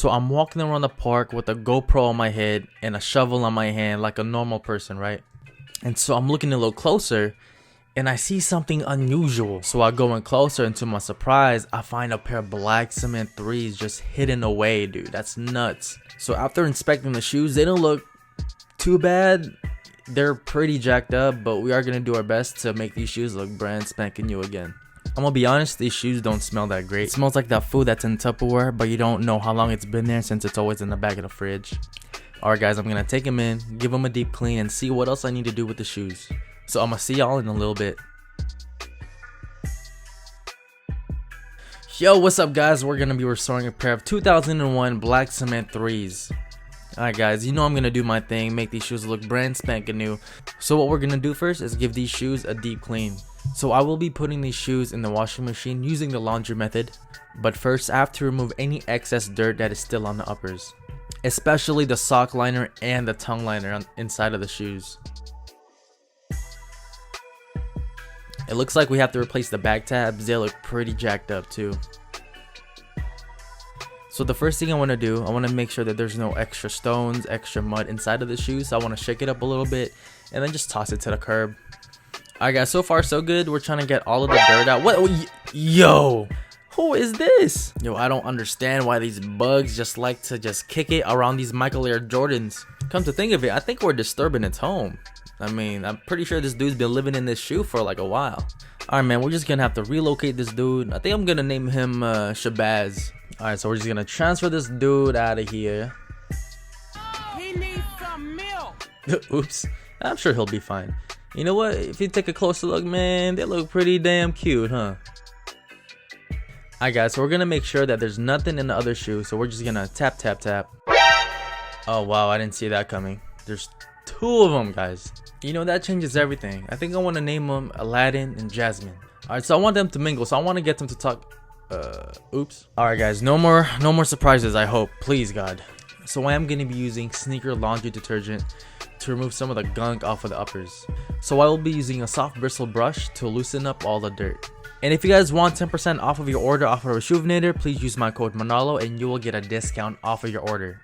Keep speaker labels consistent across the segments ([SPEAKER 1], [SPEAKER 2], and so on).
[SPEAKER 1] So I'm walking around the park with a GoPro on my head and a shovel on my hand like a normal person, right? And so I'm looking a little closer and I see something unusual. So I go in closer and to my surprise, I find a pair of black cement 3s just hidden away, dude. That's nuts. So after inspecting the shoes, they don't look too bad. They're pretty jacked up, but we are going to do our best to make these shoes look brand spanking new again. I'm gonna be honest, these shoes don't smell that great. It smells like that food that's in Tupperware, but you don't know how long it's been there since it's always in the back of the fridge. Alright guys, I'm gonna take them in, give them a deep clean, and see what else I need to do with the shoes. So I'm gonna see y'all in a little bit. Yo, what's up guys? We're gonna be restoring a pair of 2001 black cement 3s. Alright guys, you know I'm gonna do my thing, make these shoes look brand spanking new. So what we're gonna do first is give these shoes a deep clean. So I will be putting these shoes in the washing machine using the laundry method. But first I have to remove any excess dirt that is still on the uppers, especially the sock liner and the tongue liner inside of the shoes. It looks like we have to replace the back tabs. They look pretty jacked up too. So the first thing I want to do, I want to make sure that there's no extra stones, extra mud inside of the shoes. So I want to shake it up a little bit and then just toss it to the curb. Alright guys, so far so good. We're trying to get all of the dirt out. What? Yo, who is this? Yo, I don't understand why these bugs just like to just kick it around these Michael Air Jordans. Come to think of it, I think we're disturbing its home. I mean, I'm pretty sure this dude's been living in this shoe for like a while. Alright man, we're just gonna have to relocate this dude. I think I'm gonna name him Shabazz. Alright, so we're just gonna transfer this dude out of here.
[SPEAKER 2] He needs some milk.
[SPEAKER 1] Oops, I'm sure he'll be fine. You know what? If you take a closer look, man, they look pretty damn cute, huh? Alright guys, so we're gonna make sure that there's nothing in the other shoe. So we're just gonna tap, tap, tap. Oh wow, I didn't see that coming. There's 2 of them, guys. You know, that changes everything. I think I want to name them Aladdin and Jasmine. Alright, so I want them to mingle. So I want to get them to talk. Oops. Alright guys, no more surprises, I hope. Please God. So I am gonna be using Sneaker laundry detergent to remove some of the gunk off of the uppers. So I will be using a soft bristle brush to loosen up all the dirt. And if you guys want 10% off of your order off of Reshoevn8r, please use my code Manalo and you will get a discount off of your order.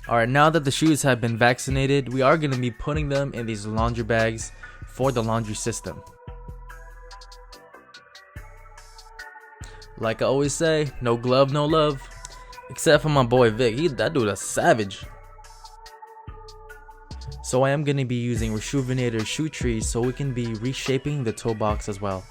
[SPEAKER 1] Alright, now that the shoes have been vaccinated, we are going to be putting them in these laundry bags for the laundry system. Like I always say, no glove, no love. Except for my boy Vic, that dude a savage. So I am going to be using Reshoevn8r shoe trees so we can be reshaping the toe box as well.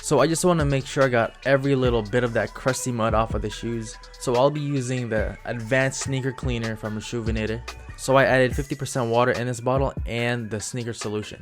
[SPEAKER 1] So I just want to make sure I got every little bit of that crusty mud off of the shoes. So I'll be using the advanced sneaker cleaner from Reshoevn8r. So I added 50% water in this bottle and the sneaker solution.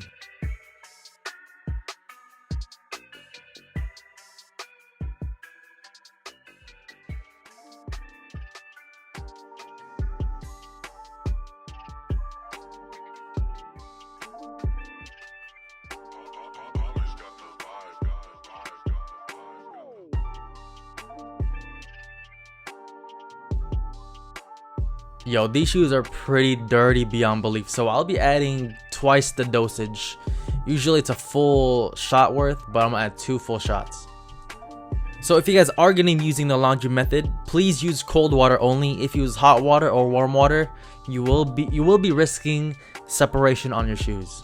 [SPEAKER 1] Yo, these shoes are pretty dirty beyond belief, so I'll be adding twice the dosage. Usually it's a full shot worth, but I'm gonna add 2 full shots. So if you guys are gonna be using the laundry method, please use cold water only. If you use hot water or warm water, you will be risking separation on your shoes.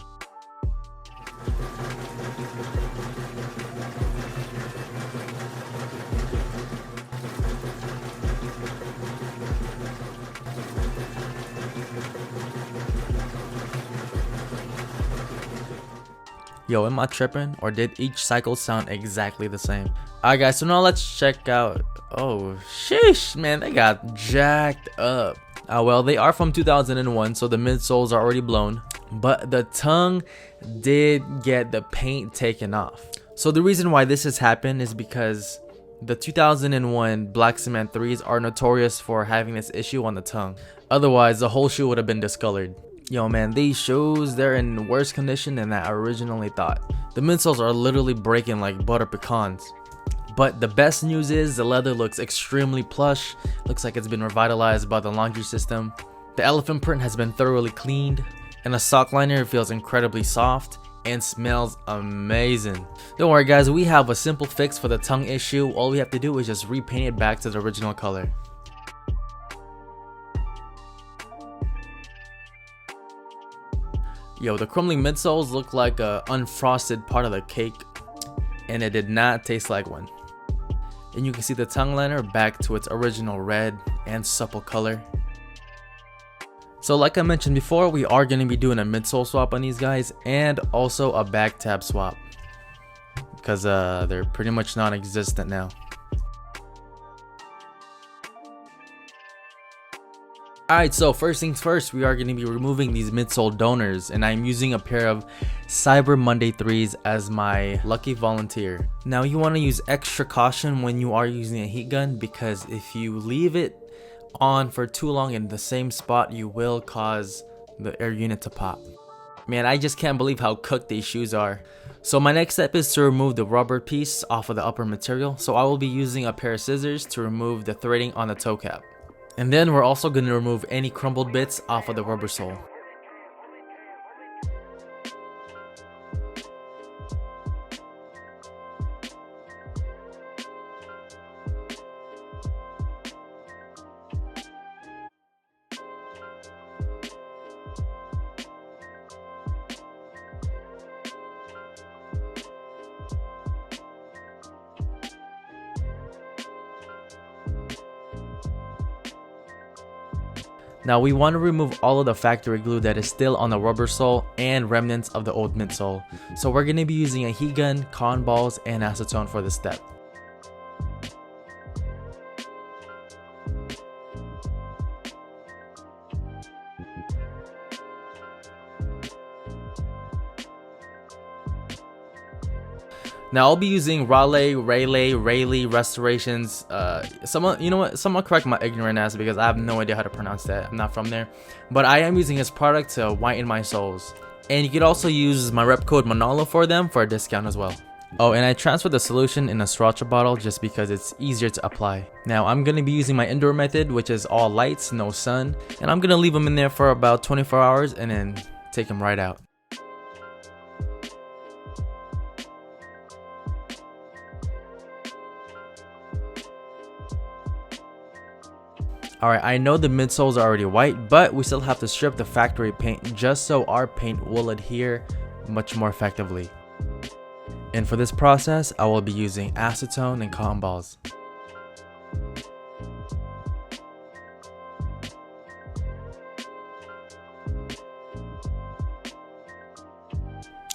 [SPEAKER 1] Yo, am I tripping, or did each cycle sound exactly the same? Alright guys, so now let's check out. Oh sheesh, man, they got jacked up. Well, they are from 2001, so the midsoles are already blown, but the tongue did get the paint taken off. So the reason why this has happened is because The 2001 Black Cement 3s are notorious for having this issue on the tongue. Otherwise, the whole shoe would have been discolored. Yo man, these shoes, they're in worse condition than I originally thought. The midsoles are literally breaking like butter pecans. But the best news is the leather looks extremely plush, looks like it's been revitalized by the laundry system. The elephant print has been thoroughly cleaned, and the sock liner feels incredibly soft and smells amazing. Don't worry guys, we have a simple fix for the tongue issue. All we have to do is just repaint it back to the original color. Yo, the crumbling midsoles look like a unfrosted part of the cake, and it did not taste like one. And you can see the tongue liner back to its original red and supple color. So like I mentioned before, we are going to be doing a midsole swap on these guys and also a back tab swap, because they're pretty much non-existent now. Alright, so first things first, we are going to be removing these midsole donors, and I'm using a pair of Cyber Monday 3s as my lucky volunteer. Now you want to use extra caution when you are using a heat gun, because if you leave it on for too long in the same spot, you will cause the air unit to pop. Man, I just can't believe how cooked these shoes are. So my next step is to remove the rubber piece off of the upper material, so I will be using a pair of scissors to remove the threading on the toe cap. And then we're also going to remove any crumbled bits off of the rubber sole. Now we want to remove all of the factory glue that is still on the rubber sole and remnants of the old midsole. So we're going to be using a heat gun, cotton balls, and acetone for this step. Now I'll be using Rayleigh Restorations. Someone correct my ignorant ass because I have no idea how to pronounce that. I'm not from there, but I am using his product to whiten my soles. And you could also use my rep code Manolo for them for a discount as well. Oh, and I transferred the solution in a sriracha bottle just because it's easier to apply. Now I'm gonna be using my indoor method, which is all lights, no sun, and I'm gonna leave them in there for about 24 hours and then take them right out. Alright, I know the midsoles are already white, but we still have to strip the factory paint just so our paint will adhere much more effectively. And for this process, I will be using acetone and cotton balls.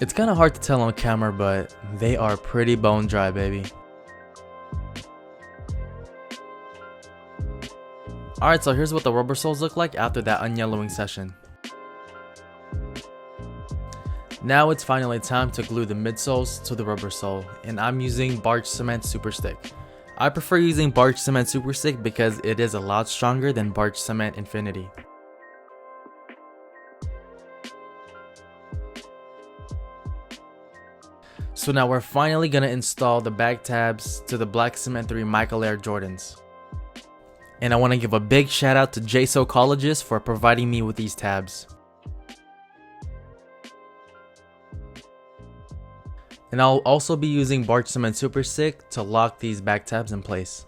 [SPEAKER 1] It's kind of hard to tell on camera, but they are pretty bone dry, baby. Alright, so here's what the rubber soles look like after that unyellowing session. Now it's finally time to glue the midsoles to the rubber sole, and I'm using Barge Cement Super Stick. I prefer using Barge Cement Super Stick because it is a lot stronger than Barge Cement Infinity. So now we're finally gonna install the back tabs to the Black Cement 3 Michael Air Jordans. And I want to give a big shout out to JSOcologist for providing me with these tabs. And I'll also be using Barge Cement Super Stick to lock these back tabs in place.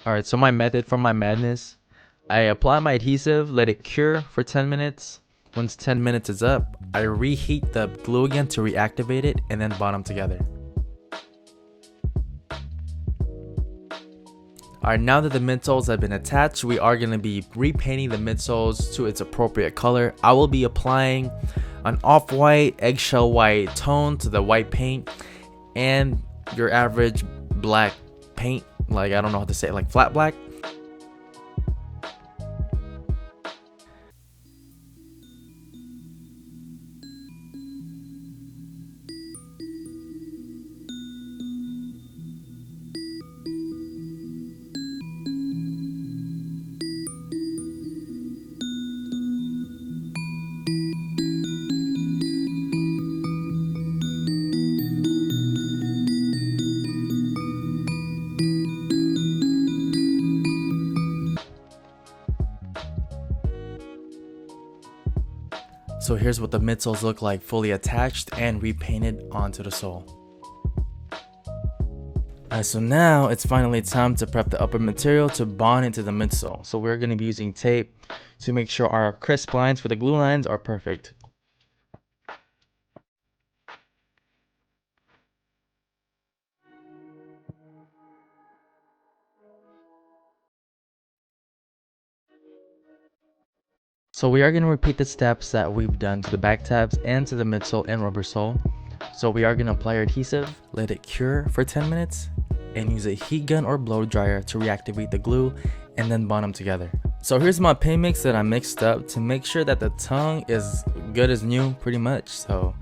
[SPEAKER 1] Alright, so my method for my madness, I apply my adhesive, let it cure for 10 minutes. Once 10 minutes is up, I reheat the glue again to reactivate it and then bond them together. Alright, now that the midsoles have been attached, we are going to be repainting the midsoles to its appropriate color. I will be applying an off-white, eggshell white tone to the white paint and your average black paint, like I don't know how to say it, like flat black. So here's what the midsoles look like, fully attached and repainted onto the sole. Alright, so now it's finally time to prep the upper material to bond into the midsole. So we're going to be using tape to make sure our crisp lines for the glue lines are perfect. So we are going to repeat the steps that we've done to the back tabs and to the midsole and rubber sole. So we are going to apply our adhesive, let it cure for 10 minutes, and use a heat gun or blow dryer to reactivate the glue and then bond them together. So here's my paint mix that I mixed up to make sure that the tongue is good as new pretty much. So,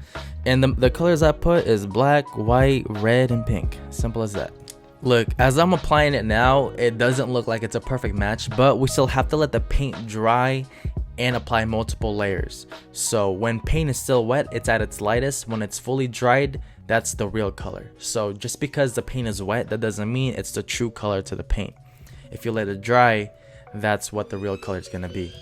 [SPEAKER 1] and the colors I put is black, white, red, and pink. Simple as that. Look, as I'm applying it now, it doesn't look like it's a perfect match, but we still have to let the paint dry and apply multiple layers. So when paint is still wet, it's at its lightest. When it's fully dried, that's the real color. So just because the paint is wet, that doesn't mean it's the true color to the paint. If you let it dry, that's what the real color is gonna be.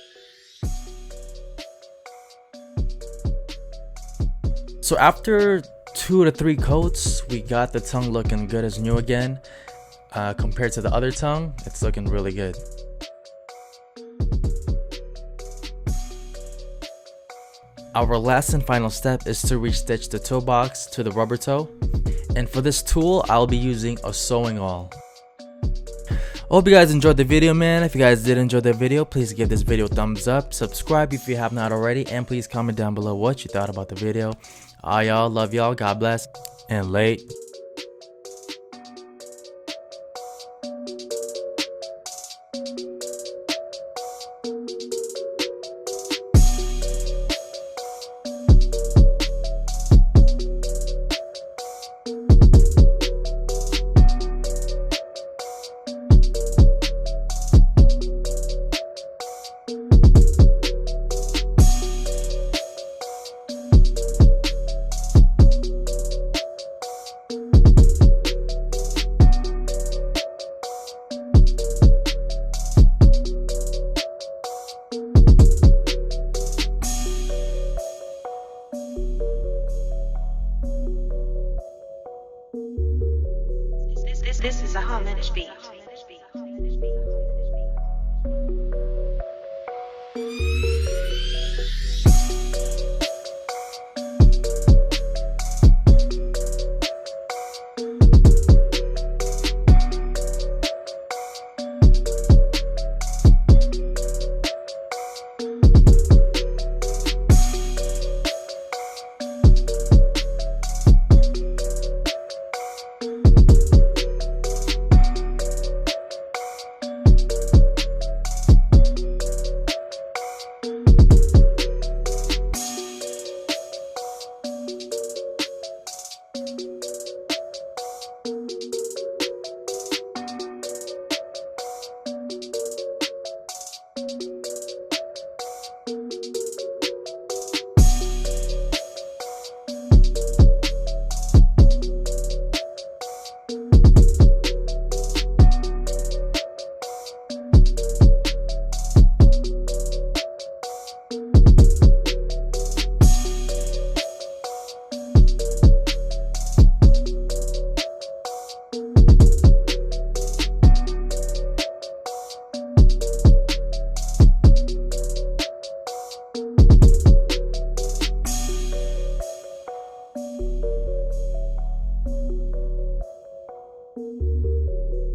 [SPEAKER 1] So after 2 to 3 coats, we got the tongue looking good as new again. Compared to the other tongue, it's looking really good. Our last and final step is to restitch the toe box to the rubber toe. And for this tool, I'll be using a sewing awl. Hope you guys enjoyed the video, man. If you guys did enjoy the video, please give this video a thumbs up. Subscribe if you have not already. And please comment down below what you thought about the video. Y'all, love y'all. God bless. And late.